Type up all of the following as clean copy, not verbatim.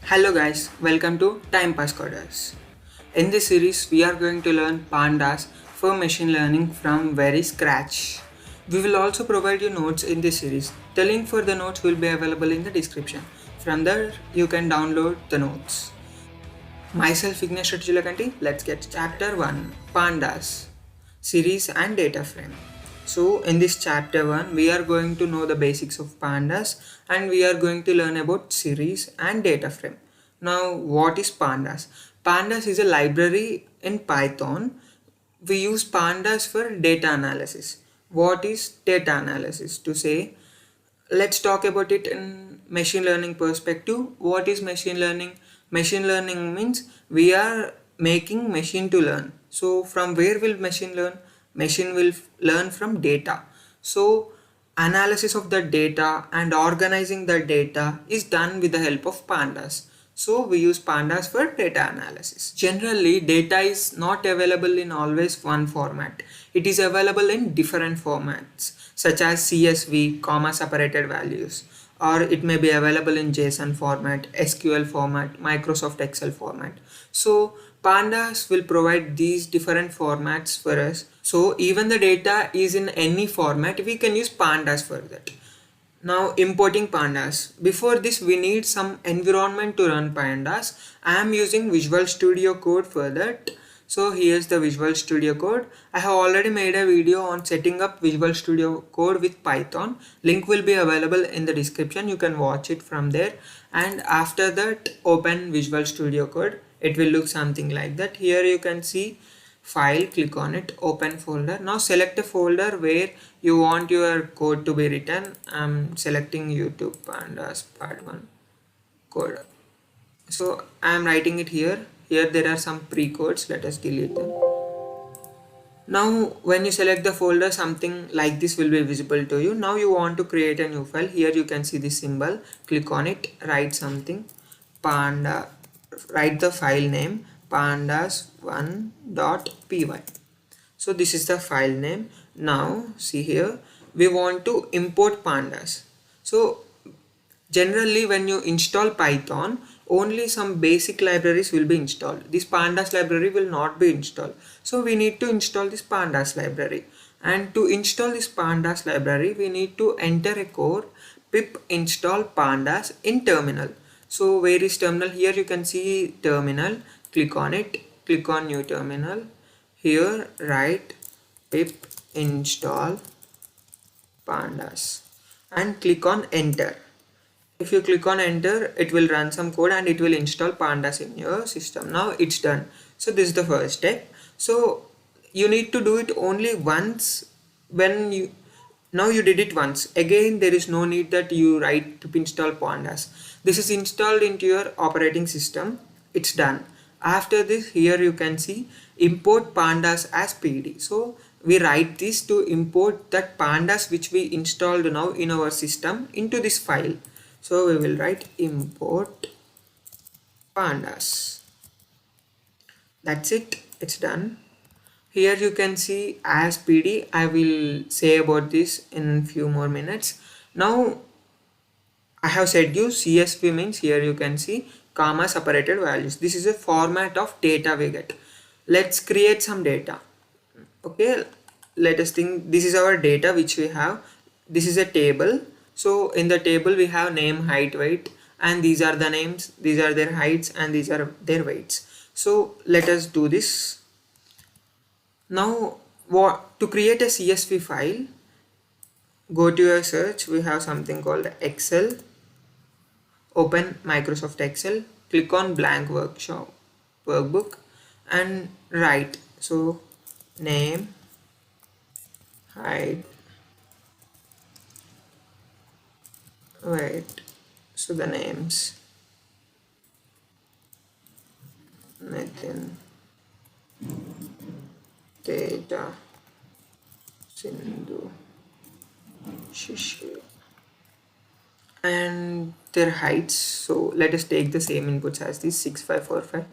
Hello guys, welcome to timepasscoders. In this series, we are going to learn pandas for machine learning from very scratch. We will also provide you notes in this series. The link for the notes will be available in the description. From there, you can download the notes. Myself Vignesh Chulakanti. Let's get chapter 1, Pandas, series and data frame. So in this chapter 1, we are going to know the basics of pandas and we are going to learn about series and data frame. Now what is pandas? Pandas is a library in Python. We use pandas for data analysis. What is data analysis? To say, let's talk about it in machine learning perspective. What is machine learning? Machine learning means we are making machine to learn. So from where will machine learn? Machine will learn from data. So analysis of the data and organizing the data is done with the help of pandas. So we use pandas for data analysis. Generally, data is not available in always one format. It is available in different formats such as CSV, comma separated values, or it may be available in JSON format, SQL format, Microsoft Excel format. So pandas will provide these different formats for us. So even the data is in any format, we can use pandas for that. Now importing pandas. Before this we need some environment to run pandas. I am using Visual Studio Code for that. So here's the Visual Studio Code. I have already made a video on setting up Visual Studio Code with Python. Link will be available in the description. You can watch it from there. And after that, open Visual Studio Code. It will look something like that. Here you can see file, click on it, open folder. Now select a folder where you want your code to be written. I'm selecting YouTube pandas part 1 code. So I'm writing it here. Here there are some pre-codes. Let us delete them. Now when you select the folder, something like this will be visible to you. Now you want to create a new file. Here you can see this symbol. Click on it, write something, panda, write the file name pandas1.py. So this is the file name. Now see here, we want to import pandas. So generally when you install Python, only some basic libraries will be installed. This pandas library will not be installed. So we need to install this pandas library. And to install this pandas library, we need to enter a code pip install pandas in terminal. So where is terminal? Here you can see terminal. Click on it, click on new terminal. Here write pip install pandas and click on enter. If you click on enter, it will run some code and it will install pandas in your system. Now it's done. So this is the first step. So you need to do it only once. When you now you did it once, again there is no need that you write pip install pandas. This is installed into your operating system. It's done. After this, here you can see import pandas as PD. So we write this to import that pandas which we installed now in our system into this file. So we will write import pandas. That's it. It's done. Here you can see as PD. I will say about this in few more minutes. Now I have said you CSV means, here you can see comma separated values. This is a format of data we get. Let's create some data. Okay, let us think. This is our data which we have. This is a table. So in the table we have name, height, weight, and these are the names, these are their heights, and these are their weights. So let us do this. Now to create a CSV file, go to your search. We have something called Excel. Open Microsoft Excel, click on blank workbook and write. So name, height, weight. So the names Nathan, Data, Sindhu, Shishir, and their heights. So let us take the same inputs as this 6545,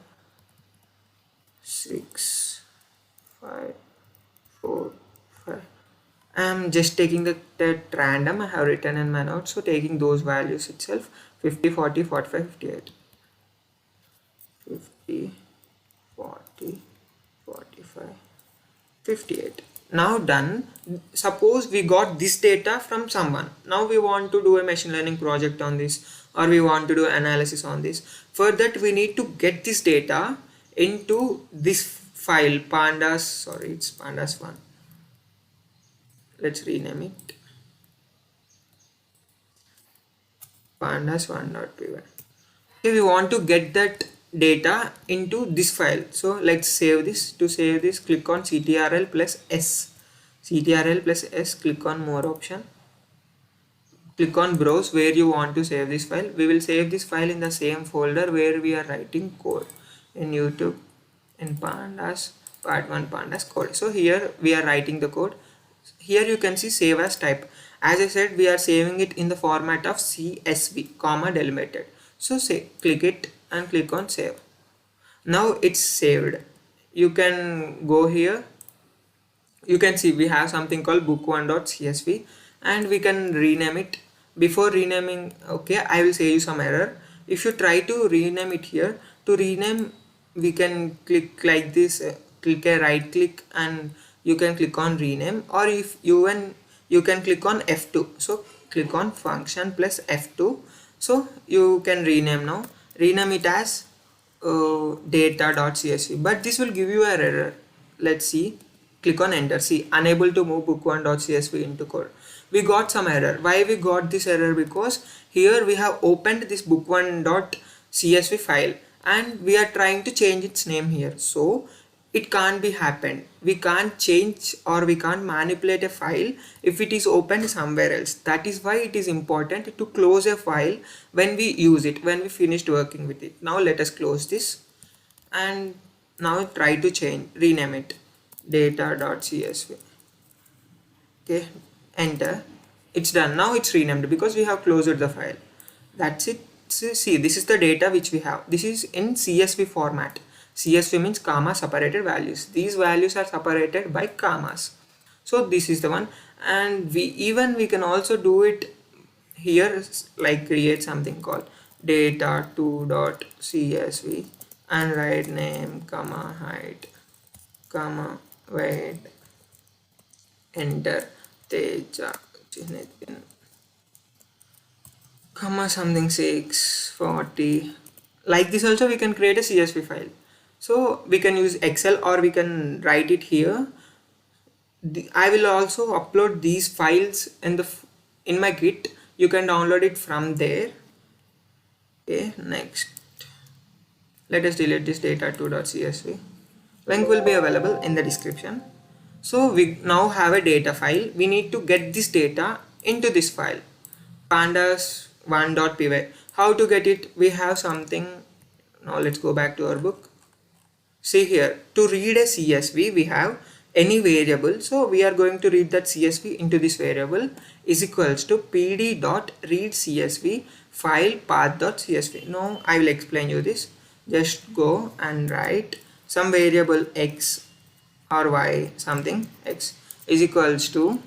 6545. I'm just taking that random I have written in my notes. So taking those values itself, 50, 40, 45, 58. 50, 40, 45, 58. Now done. Suppose we got this data from someone. Now we want to do a machine learning project on this, or we want to do analysis on this. For that we need to get this data into this file pandas. Sorry, it's pandas 1. Let's rename it pandas1.py. Okay, we want to get that data into this file. So let's save this. To save this, click on ctrl plus s. Ctrl plus s, click on more option. Click on browse where you want to save this file. We will save this file in the same folder where we are writing code, in YouTube, in pandas, part 1 pandas code. So here we are writing the code. Here you can see save as type. As I said, we are saving it in the format of CSV, comma delimited. So say, click it and click on save. Now it's saved. You can go here. You can see we have something called book1.csv and we can rename it. Before renaming, okay, I will say you some error. If you try to rename it here, to rename we can click like this, click a right click and you can click on rename, or if you can click on F2. So click on function plus F2. So you can rename now. Rename it as data.csv, but this will give you an error. Let's see. Click on enter. See, unable to move book1.csv into code. We got some error. Why we got this error? Because here we have opened this book1.csv file and we are trying to change its name here. So it can't be happened. We can't change or we can't manipulate a file if it is opened somewhere else. That is why it is important to close a file when we use it, when we finished working with it. Now let us close this and now try to rename it data.csv. Okay, enter. It's done. Now it's renamed because we have closed the file. That's it. So see, this is the data which we have. This is in CSV format. CSV means comma separated values. These values are separated by commas. So this is the one, and we can also do it here, like create something called data2.csv and write name, comma height, comma weight, enter, Teja, comma something 640. Like this also we can create a CSV file. So we can use Excel or we can write it here. I will also upload these files in my Git. You can download it from there. Okay, next. Let us delete this data2.csv. Link will be available in the description. So we now have a data file. We need to get this data into this file, pandas1.py. How to get it? We have something. Now let's go back to our book. See here, to read a CSV we have any variable, so we are going to read that CSV into this variable is equals to pd.readcsv file path.csv. Now I will explain you this. Just go and write some variable x or y, something x is equals to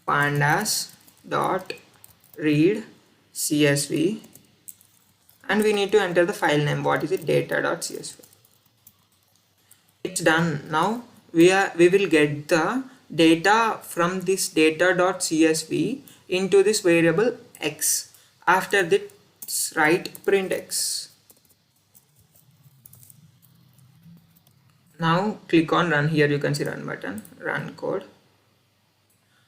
pandas.read csv, and we need to enter the file name. What is it? Data.csv. It's done. Now we will get the data from this data.csv into this variable x. After that, write print x. Now click on run. Here you can see run button, run code.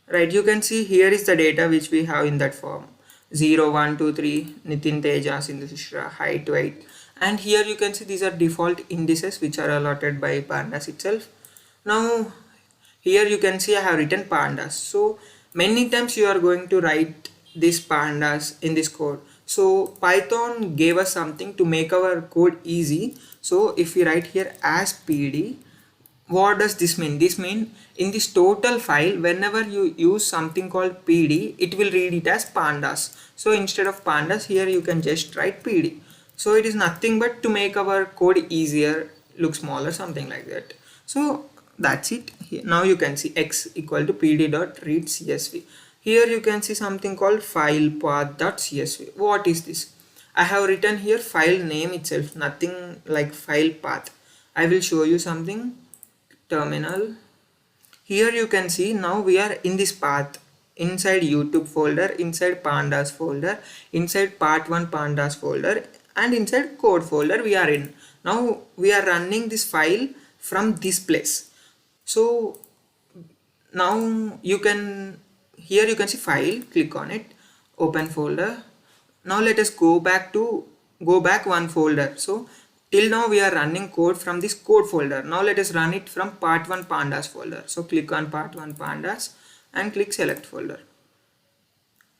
Right, you can see here is the data which we have in that form: 0, 1, 2, 3, Nitin, Teja, Sindhu, Shishra, height, weight. And here you can see these are default indices which are allotted by pandas itself. Now here you can see I have written pandas. So many times you are going to write this pandas in this code. So Python gave us something to make our code easy. So if we write here as pd, what does this mean? This means in this total file, whenever you use something called pd, it will read it as pandas. So instead of pandas, here you can just write pd. So it is nothing but to make our code easier, look smaller, something like that. So that's it. Here, now you can see x equal to pd.readcsv. Here you can see something called file path.csv. What is this? I have written here file name itself, nothing like file path. I will show you something. Terminal. Here you can see now we are in this path, inside YouTube folder, inside pandas folder, inside part1 pandas folder, and inside code folder we are in. Now we are running this file from this place. So now you can, here you can see file, click on it, open folder. Now let us go back one folder. So till now we are running code from this code folder. Now let us run it from part1 pandas folder. So click on part1 pandas and click select folder.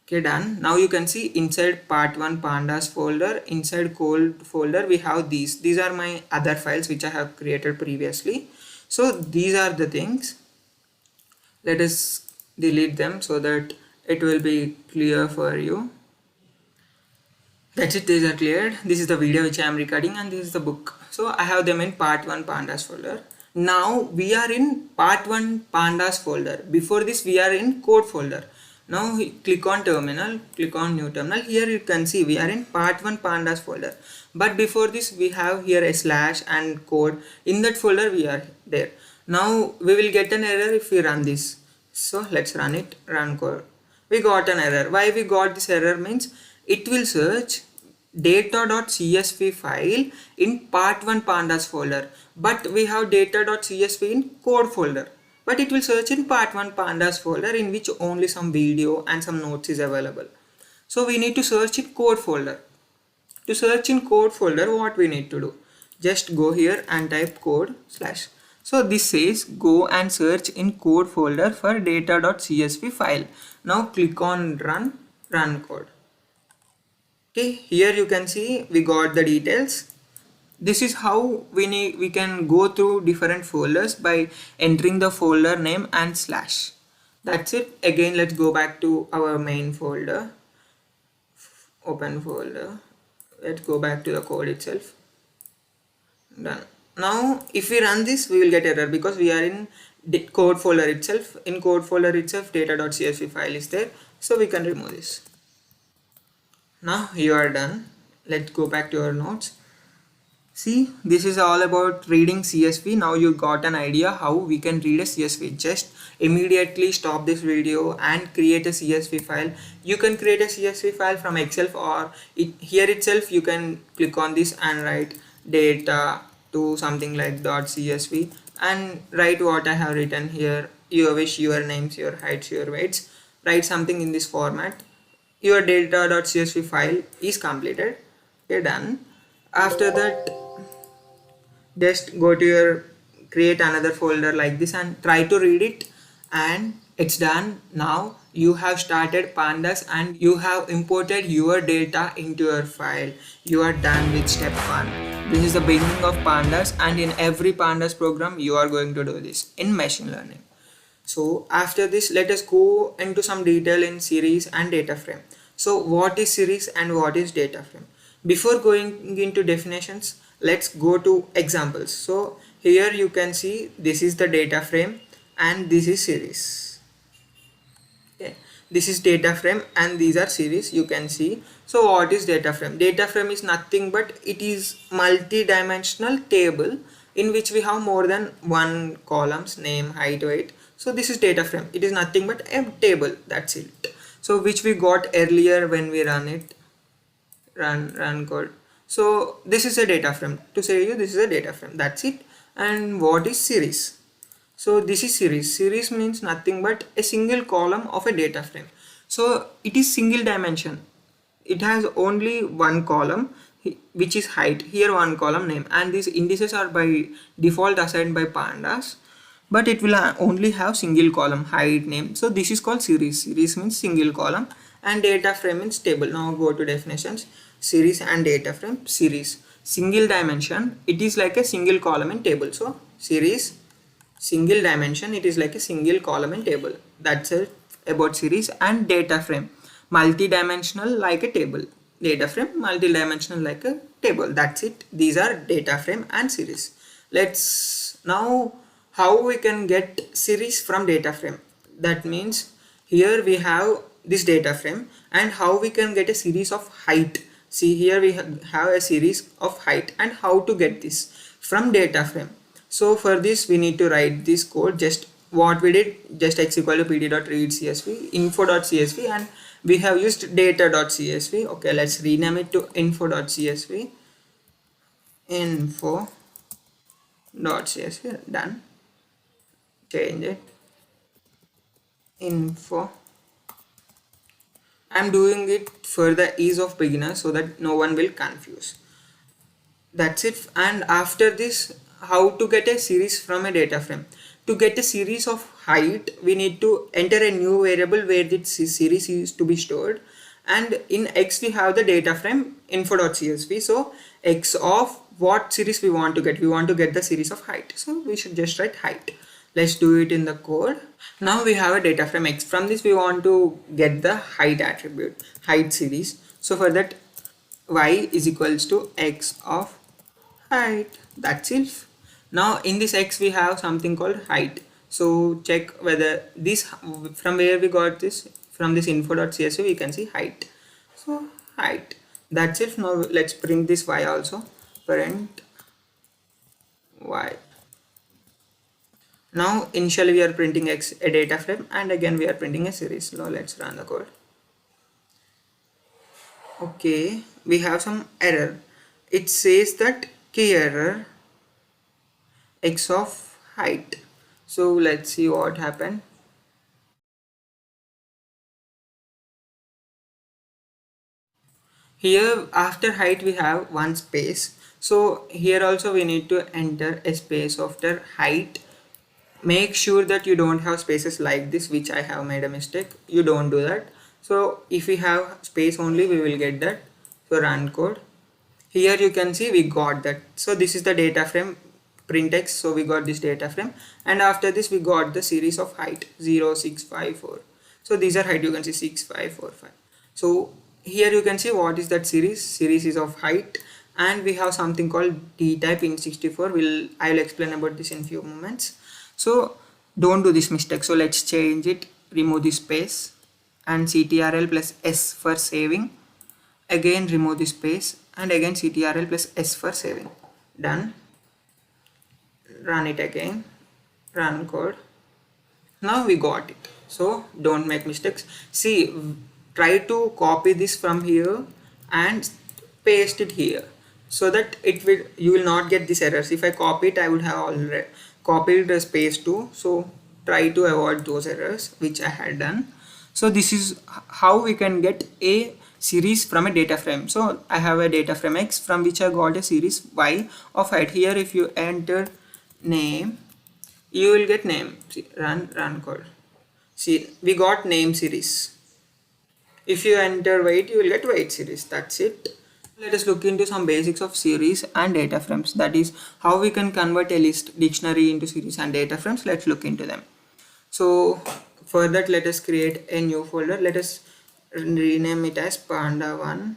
Okay, done. Now you can see inside part1 pandas folder, inside code folder we have these. These are my other files which I have created previously. So these are the things. Let us delete them so that it will be clear for you. That's it, these are cleared. This is the video which I am recording and this is the book. So I have them in part1 pandas folder. Now we are in part1 pandas folder. Before this we are in code folder. Now click on terminal, click on new terminal. Here you can see we are in part1 pandas folder. But before this we have here a slash and code. In that folder we are there. Now we will get an error if we run this. So let's run it, run code. We got an error. Why we got this error means it will search data.csv file in part1 pandas folder, but we have data.csv in code folder, but it will search in part1 pandas folder in which only some video and some notes is available. So we need to search in code folder. To search in code folder, what we need to do, just go here and type code slash. So this says go and search in code folder for data.csv file. Now click on run code. Okay, here you can see we got the details. This is how we can go through different folders by entering the folder name and slash. That's it. Again, let's go back to our main folder. Open folder. Let's go back to the code itself. Done. Now if we run this we will get error because we are in the code folder itself. In code folder itself data.csv file is there. So we can remove this. Now you are done. Let's go back to our notes. See, this is all about reading CSV. Now you got an idea how we can read a CSV. Just immediately stop this video and create a CSV file. You can create a CSV file from Excel or here itself you can click on this and write data to something like .csv and write what I have written here. Your wish, your names, your heights, your weights. Write something in this format. Your data.csv file is completed. Okay, done. After that, just go to your create another folder like this and try to read it, and it's done. Now you have started pandas and you have imported your data into your file. You are done with step 1. This is the beginning of pandas, and in every pandas program you are going to do this in machine learning. So after this, let us go into some detail in series and data frame. So what is series and what is data frame? Before going into definitions, let's go to examples. So here you can see this is the data frame and this is series. Okay, this is data frame and these are series, you can see. So what is data frame? Data frame is nothing but it is multi-dimensional table in which we have more than one columns, name, height, weight. So this is data frame. It is nothing but a table, that's it. So which we got earlier when we run it, run code. So this is a data frame. To say you, this is a data frame, that's it. And what is series? So this is series. Series means nothing but a single column of a data frame. So it is single dimension. It has only one column which is height, here one column name, and these indices are by default assigned by pandas, but it will only have single column, height, name. So this is called series. Series means single column and data frame means table. Now go to definitions. Series and data frame. Series, single dimension, it is like a single column in table. So series, single dimension, it is like a single column in table. That's it about series. And data frame, multi-dimensional like a table. Data frame, multi-dimensional like a table. That's it. These are data frame and series. Let's now how we can get series from data frame. That means here we have this data frame, and how we can get a series of height. See here we have a series of height and how to get this from data frame. So for this we need to write this code. Just what we did, just x equal to pd.read csv, info.csv, and we have used data.csv. Okay, let's rename it to info.csv. Info.csv, done. Change it, info. I'm doing it for the ease of beginners so that no one will confuse. That's it. And after this, how to get a series from a data frame. To get a series of height, we need to enter a new variable where this series is to be stored. And in x we have the data frame info.csv. So x of what series we want to get? We want to get the series of height. So we should just write height. Let's do it in the code. Now we have a data frame x. From this we want to get the height attribute, height series. So for that, y is equals to x of height. That's it. Now in this x we have something called height. So check whether this, from where we got this, from this info.csv we can see height. So height. That's it. Now let's print this y also. Print y. Now initially we are printing x, a data frame, and again we are printing a series. Now let's run the code. Okay, we have some error. It says that key error x of height. So let's see what happened. Here after height we have one space. So here also we need to enter a space after height. Make sure that you don't have spaces like this, which I have made a mistake. You don't do that. So if we have space only, we will get that. So run code. Here you can see we got that. So this is the data frame print x. So we got this data frame, and after this we got the series of height 0, 6, 5, 4. So these are height. You can see 6, 5, 4, 5. So here you can see what is that series. Series is of height, and we have something called dtype in 64. I will explain about this in few moments. So don't do this mistake. So let's change it, remove this space, and ctrl plus s for saving. Again remove this space, and again ctrl plus s for saving. Done. Run it again, run code. Now we got it. So don't make mistakes. See, try to copy this from here and paste it here, so that you will not get these errors. If I copy it, I would have already copied the space too. So try to avoid those errors which I had done. So this is how we can get a series from a data frame. So I have a data frame x from which I got a series y of height. Here if you enter name, you will get name. See, run code. See, we got name series. If you enter weight, you will get weight series. That's it. Let us look into some basics of series and data frames. That is how we can convert a list dictionary into series and data frames. Let's look into them. So for that, let us create a new folder. Let us rename it as panda1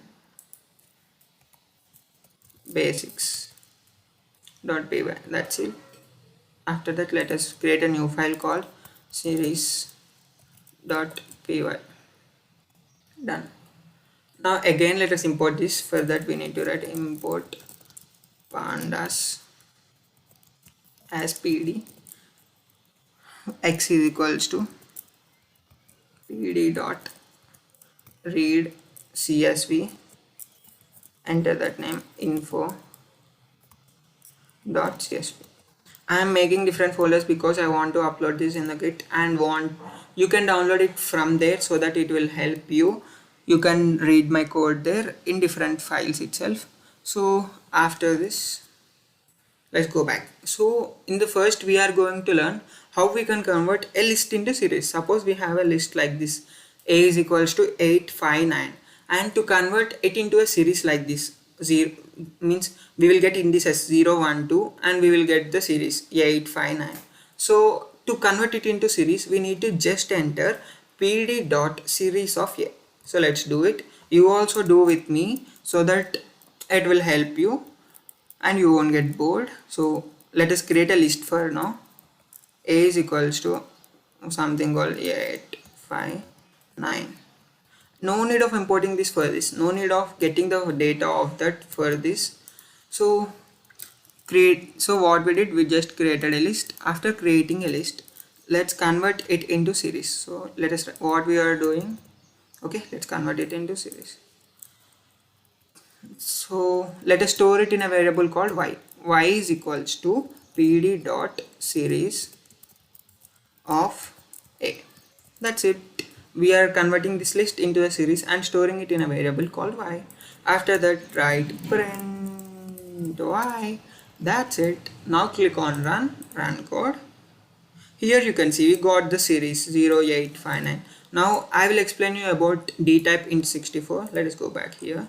basics.py. That's it. After that, let us create a new file called series.py. Done. Now again let us import this. For that we need to write import pandas as pd. X is equals to pd dot read csv. Enter that name info dot csv. I am making different folders because I want to upload this in the Git, and you can download it from there so that it will help you. You can read my code there in different files itself. So after this, let's go back. So in the first we are going to learn how we can convert a list into series. Suppose we have a list like this, a is equals to 8, 5, 9, and to convert it into a series like this, 0 means we will get indices 0, 1, 2, and we will get the series 8, 5, 9. So to convert it into series, we need to just enter pd dot series of a. So let's do it. You also do with me so that it will help you and you won't get bored. So let us create a list for now. A is equals to something called 8, 5, 9. no need of importing this for this, no need of getting the data of that for this. So what we did, we just created a list. After creating a list, let's convert it into series. So let us, what we are doing, okay, let's convert it into series. So let us store it in a variable called y is equals to pd dot series of a. That's it. We are converting this list into a series and storing it in a variable called y. After that, write print y. That's it. Now click on run code. Here you can see we got the series 0859. Now I will explain you about dtype int64. Let us go back here.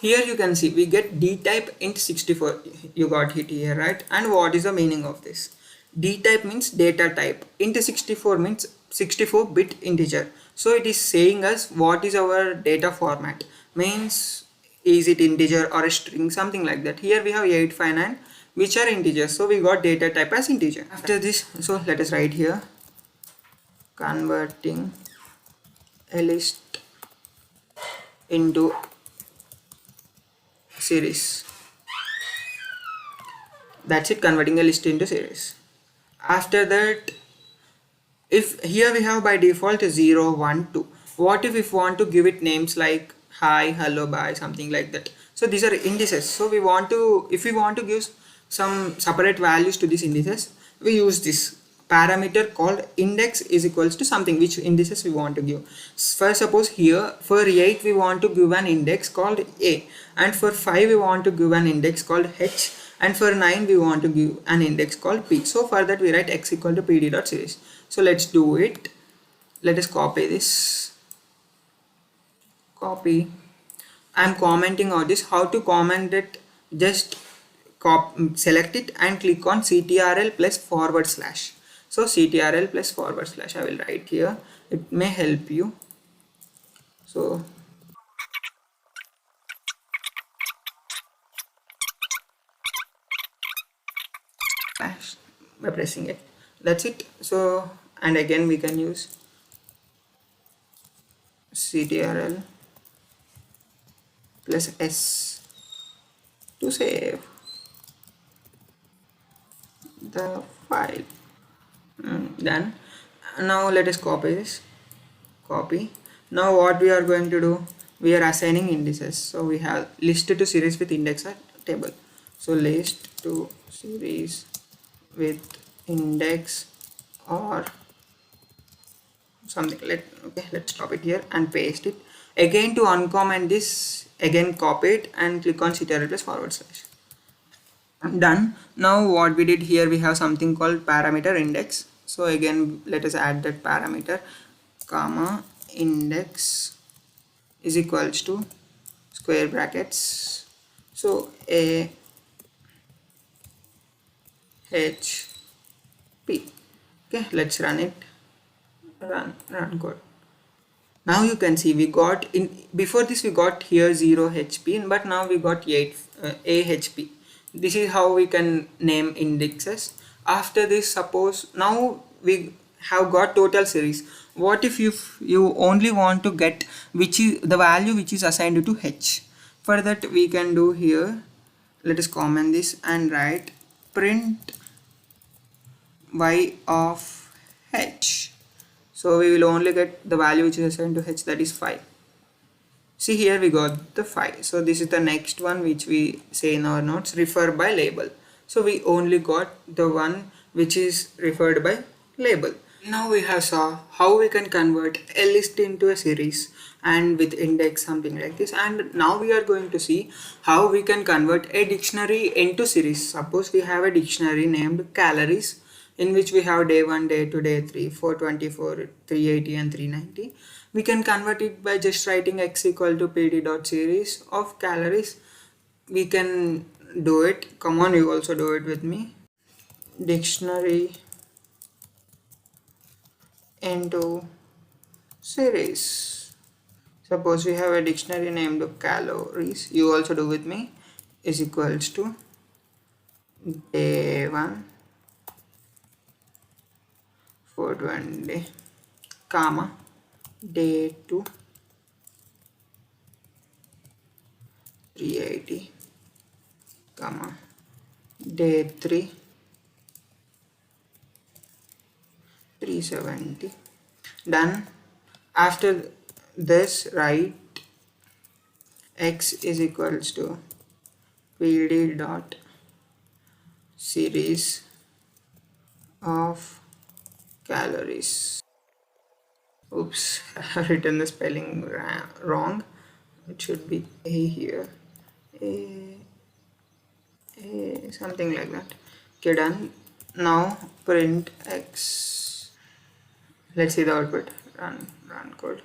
Here you can see we get dtype int64. You got it here, right? And what is the meaning of this? Dtype means data type. Int64 means 64-bit integer. So it is saying us what is our data format. Means is it integer or a string, something like that. Here we have 859 which are integers. So we got data type as integer. After this, so let us write here converting a list into series. That's it, converting a list into series. After that, if here we have by default 0 1 2, what if we want to give it names like hi, hello, bye, something like that. So these are indices. So we want to, if we want to give some separate values to these indices, we use this parameter called index is equals to something which indices we want to give. For suppose here for 8 we want to give an index called a, and for 5 we want to give an index called h, and for 9 we want to give an index called p. So for that we write x equal to pd dot series. So let's do it. Let us copy this. Copy. I'm commenting on this. How to comment it? Just select it and click on ctrl plus forward slash. So ctrl plus forward slash I will write here. It may help you. So by pressing it, that's it. So and again we can use ctrl plus s to save the file. Done. Now let us copy this. Copy. Now what we are going to do, we are assigning indices. So we have list to series with index or table. So list to series with index or something. Let's stop it here and paste it. Again to uncomment this, again copy it and click on ctrl plus forward slash. Done. Now what we did here, we have something called parameter index. So again let us add that parameter, comma index is equals to square brackets, so a h p. Okay, let's run it. Run code. Now you can see we got in, before this we got here 0 HP, but now we got 8 AHP. This is how we can name indexes. After this, suppose now we have got total series. What if you only want to get which is the value which is assigned to h? For that we can do here, let us comment this and write print y of h. So we will only get the value which is assigned to h, that is 5. See here we got the 5. So this is the next one which we say in our notes, refer by label. So we only got the one which is referred by label. Now we have saw how we can convert a list into a series and with index, something like this. And now we are going to see how we can convert a dictionary into series. Suppose we have a dictionary named calories, in which we have day 1, day 2, day 3, 424, 380 and 390. We can convert it by just writing x equal to pd dot series of calories. We can do it. Come on, you also do it with me. Dictionary into series. Suppose we have a dictionary named calories. You also do with me. Is equals to day 1, 420, comma day 2, 380, comma, day 3, 370. Done. After this, write x is equals to pd dot series of calories. Oops, I have written the spelling wrong. It should be a here, a something like that. Okay, done. Now print x. Let's see the output. Run code.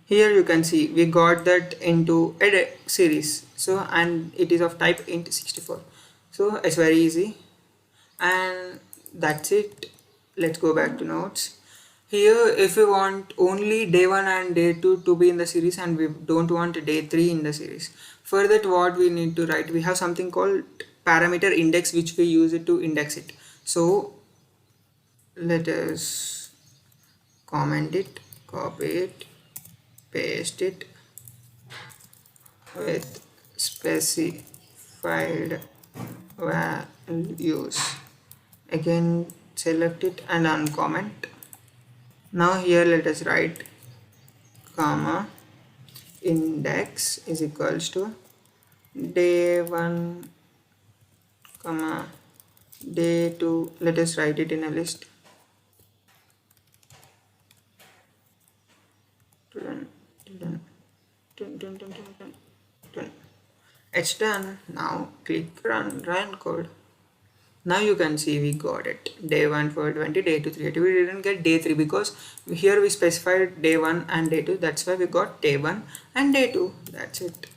Here you can see we got that into a series. So and it is of type int 64. So it's very easy, and that's it. Let's go back to notes. Here, if we want only day 1 and day 2 to be in the series and we don't want day 3 in the series, for that what we need to write, we have something called parameter index which we use it to index it. So let us comment it, copy it, paste it with specified values. Again select it and uncomment. Now here let us write comma index is equals to day 1 comma day 2. Let us write it in a list. It's done. Now click run code. Now you can see we got it. Day 1 for 20, day 2 380. We didn't get day 3 because here we specified day 1 and day 2. That's why we got day 1 and day 2. That's it.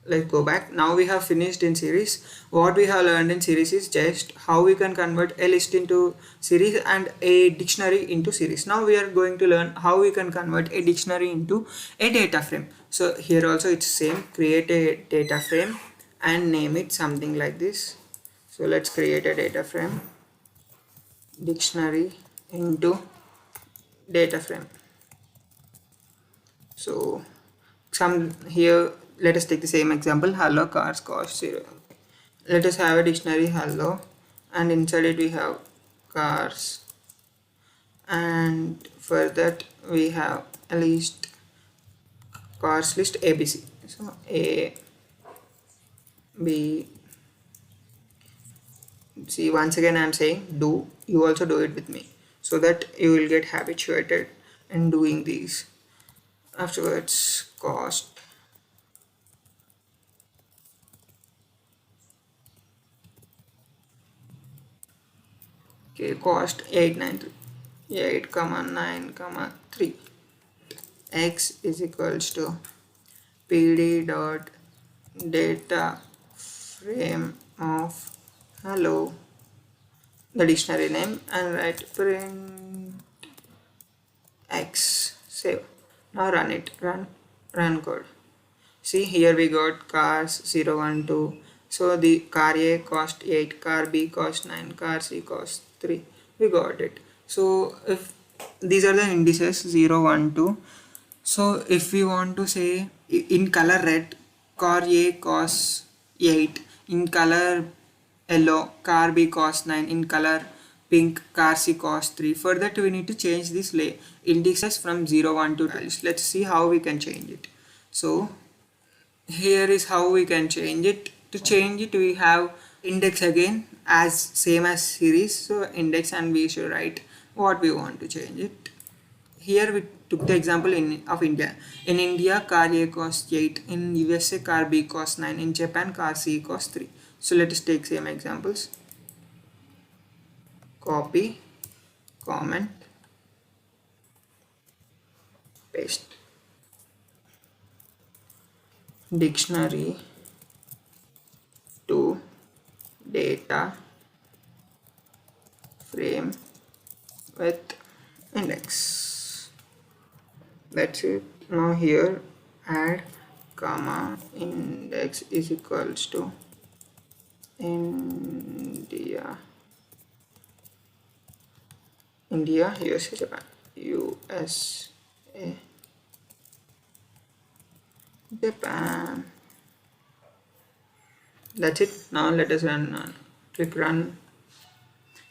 Let's go back. Now we have finished in series. What we have learned in series is just how we can convert a list into series and a dictionary into series. Now we are going to learn how we can convert a dictionary into a data frame. So here also it's same. Create a data frame and name it something like this. So let's create a data frame, dictionary into data frame. So some here, let us take the same example, hello cars cost 0. Let us have a dictionary hello and inside it we have cars, and for that we have a list, cars list ABC. So A, B, see once again I am saying do, you also do it with me so that you will get habituated in doing these. Afterwards cost, okay, cost 893, 8 comma 9 comma 3, x is equals to pd dot data frame of hello, the dictionary name, and write print x. Save. Now run it. Run code. See here we got cars 0 1 2. So the car A cost 8, car B cost 9, car C cost 3. We got it. So if these are the indices 0 1 2. So if we want to say in color red, car A costs 8, in color yellow car B costs 9, in color pink car C costs 3. For that we need to change this indices from 0 1 to 12. Let's see how we can change it. So here is how we can change it. To change it we have index again as same as series, so index, and we should write what we want to change it. Here we took the example of India. In India car A costs 8, in USA car B costs 9, in Japan car C costs 3. So let us take same examples. Copy, comment, paste. Dictionary to data frame with index. That's it. Now here add comma index is equals to India, USA, Japan, USA, Japan. That's it. Now let us run. Click run.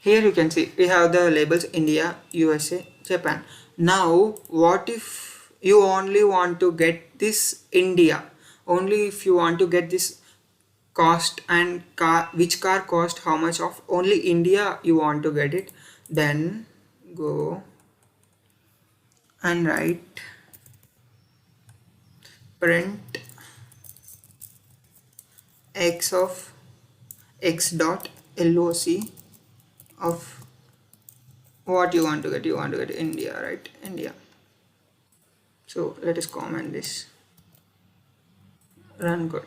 Here you can see we have the labels India, USA, Japan. Now what if you only want to get this India? Only if you want to get this cost and which car cost how much of only India you want to get it, then go and write print x of x dot loc of what you want to get. You want to get India, right? India. So let us comment this. Run code.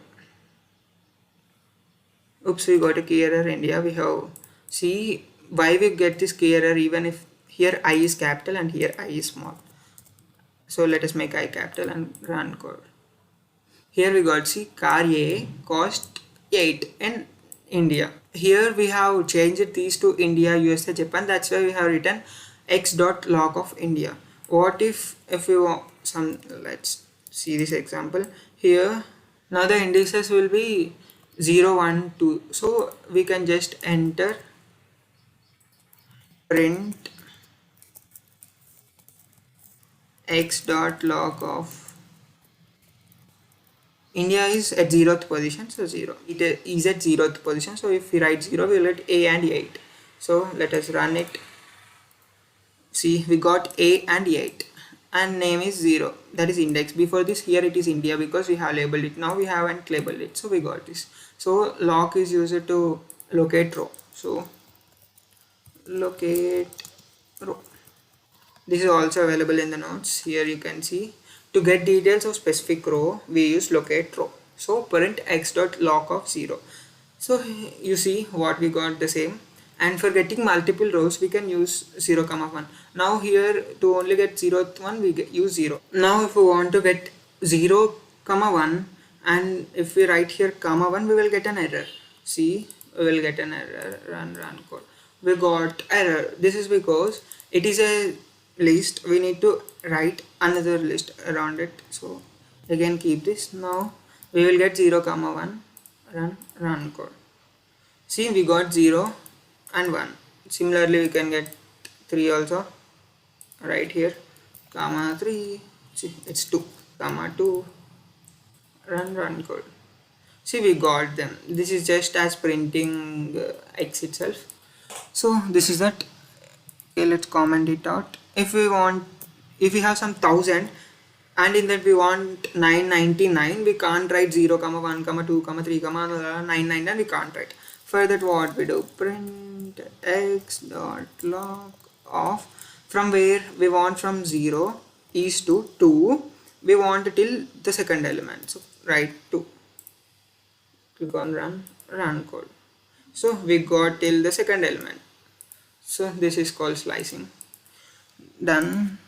Oops, we got a key error India. We have, see why we get this key error even if here I is capital and here I is small. So let us make I capital and run code. Here we got, see, car A cost 8 in India. Here we have changed these to India, USA, Japan. That's why we have written x dot log of India. What if we want some, let's see this example here. Now the indices will be 0, 1, 2. So we can just enter print x dot log of India is at 0th position, so 0. It is at 0th position, so if we write 0, we will get A and 8. So let us run it. See, we got A and 8 and name is 0, that is index. Before this here it is India because we have labeled it. Now we haven't labeled it, so we got this. So loc is used to locate row. So locate row. This is also available in the notes. Here you can see, to get details of specific row we use locate row. So print x dot log of 0. So you see what we got the same. And for getting multiple rows we can use 0, 1. Now here to only get 0th one we use 0. Now if we want to get 0, 1 and if we write here 1 we will get an error. See, we will get an error. Run code. We got error. This is because it is a list. We need to write another list around it. So again keep this. Now we will get 0, 1. Run code. See, we got 0 and 1. Similarly we can get 3 also right here, 3. See, it's 2, 2. Run code. See, we got them. This is just as printing x itself. So this is that. Okay, let's comment it out. If we have some 1000 and in that we want 999, we can't write 0, 1, 2, 3, 999, we can't write. For that what we do, print x dot log of, from where we want from 0 is to 2, we want till the second element, so write 2. Click on run code. So we got till the second element. So this is called slicing. Done.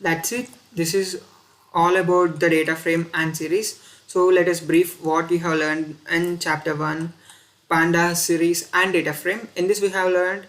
That's it. This is all about the data frame and series. So let us brief what we have learned in chapter 1, pandas, series and data frame. In this we have learned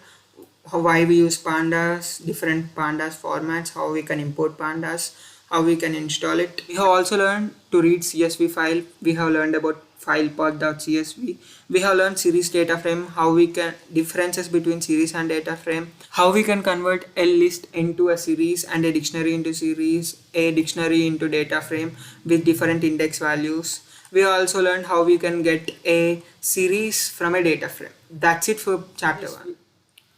why we use pandas, different pandas formats, how we can import pandas, how we can install it. We have also learned to read CSV file. We have learned about file path.csv. We have learned series data frame, how we can differences between series and data frame, how we can convert a list into a series and a dictionary into series, a dictionary into data frame with different index values. We also learned how we can get a series from a data frame. That's it for chapter 1.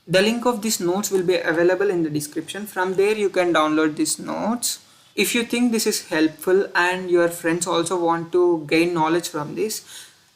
The link of these notes will be available in the description. From there you can download these notes. If you think this is helpful and your friends also want to gain knowledge from this,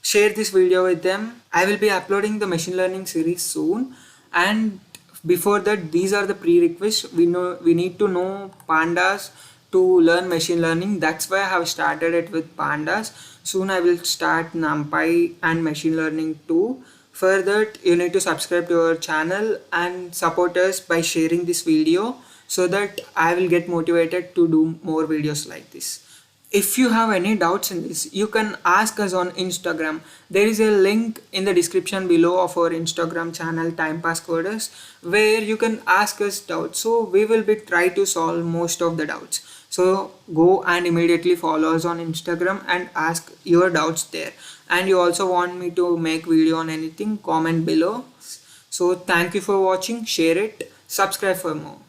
share this video with them. I will be uploading the machine learning series soon, and before that these are the prerequisites. We need to know pandas to learn machine learning. That's why I have started it with pandas. Soon I will start NumPy and machine learning too. For that you need to subscribe to our channel and support us by sharing this video, so that I will get motivated to do more videos like this. If you have any doubts in this, you can ask us on Instagram. There is a link in the description below of our Instagram channel, timepasscoders, where you can ask us doubts. So we will be try to solve most of the doubts. So go and immediately follow us on Instagram and ask your doubts there. And you also want me to make video on anything, comment below. So thank you for watching, share it, subscribe for more.